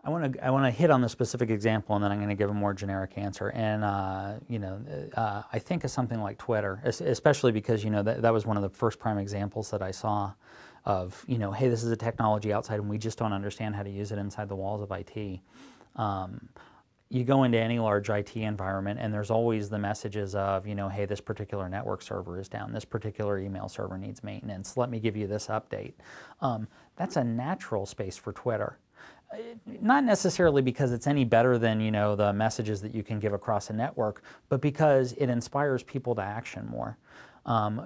I want to hit on the specific example, and then I'm going to give a more generic answer. And I think of something like Twitter, especially because that was one of the first prime examples that I saw of hey, this is a technology outside, and we just don't understand how to use it inside the walls of IT. You go into any large IT environment, and there's always the messages of hey, this particular network server is down, this particular email server needs maintenance. Let me give you this update. That's a natural space for Twitter. Not necessarily because it's any better than the messages that you can give across a network, but because it inspires people to action more.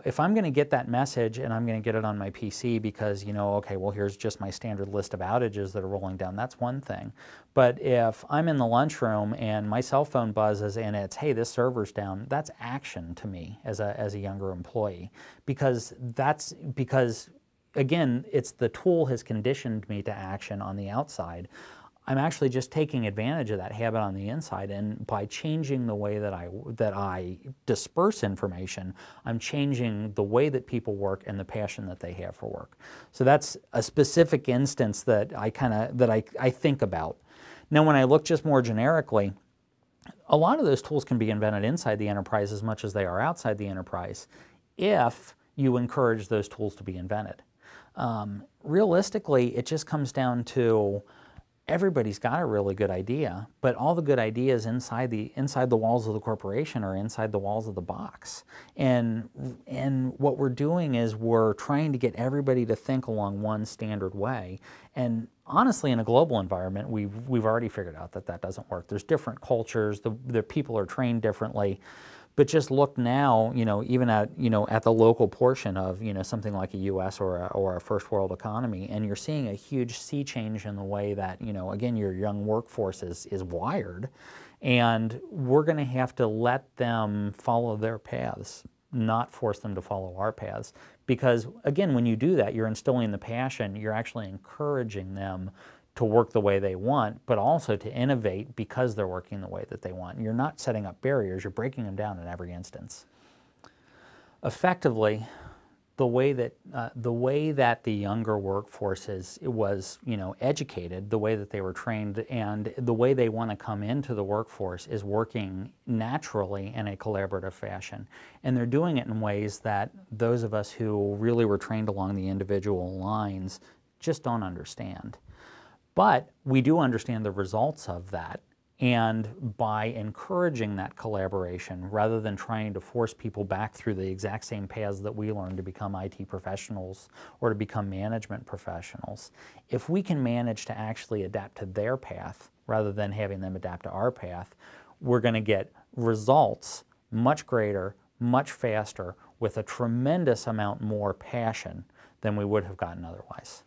If I'm going to get that message and I'm going to get it on my PC because okay, well, here's just my standard list of outages that are rolling down, that's one thing. But if I'm in the lunchroom and my cell phone buzzes and it's hey, this server's down, that's action to me as a younger employee, because again, it's the tool has conditioned me to action on the outside. I'm actually just taking advantage of that habit on the inside, and by changing the way that I disperse information, I'm changing the way that people work and the passion that they have for work. So that's a specific instance that I think about. Now, when I look just more generically, a lot of those tools can be invented inside the enterprise as much as they are outside the enterprise, if you encourage those tools to be invented. Realistically, it just comes down to everybody's got a really good idea, but all the good ideas inside the walls of the corporation are inside the walls of the box. And what we're doing is we're trying to get everybody to think along one standard way. And honestly, in a global environment, we've already figured out that doesn't work. There's different cultures, the people are trained differently. But just look now, even at at the local portion of something like a U.S. or a first world economy, and you're seeing a huge sea change in the way that again, your young workforce is wired, and we're going to have to let them follow their paths, not force them to follow our paths, because again, when you do that, you're instilling the passion, you're actually encouraging them to work the way they want, but also to innovate because they're working the way that they want. You're not setting up barriers, you're breaking them down in every instance. Effectively, the way that the younger workforce was educated, the way that they were trained, and the way they want to come into the workforce is working naturally in a collaborative fashion. And they're doing it in ways that those of us who really were trained along the individual lines just don't understand. But we do understand the results of that, and by encouraging that collaboration rather than trying to force people back through the exact same paths that we learned to become IT professionals or to become management professionals, if we can manage to actually adapt to their path rather than having them adapt to our path, we're going to get results much greater, much faster, with a tremendous amount more passion than we would have gotten otherwise.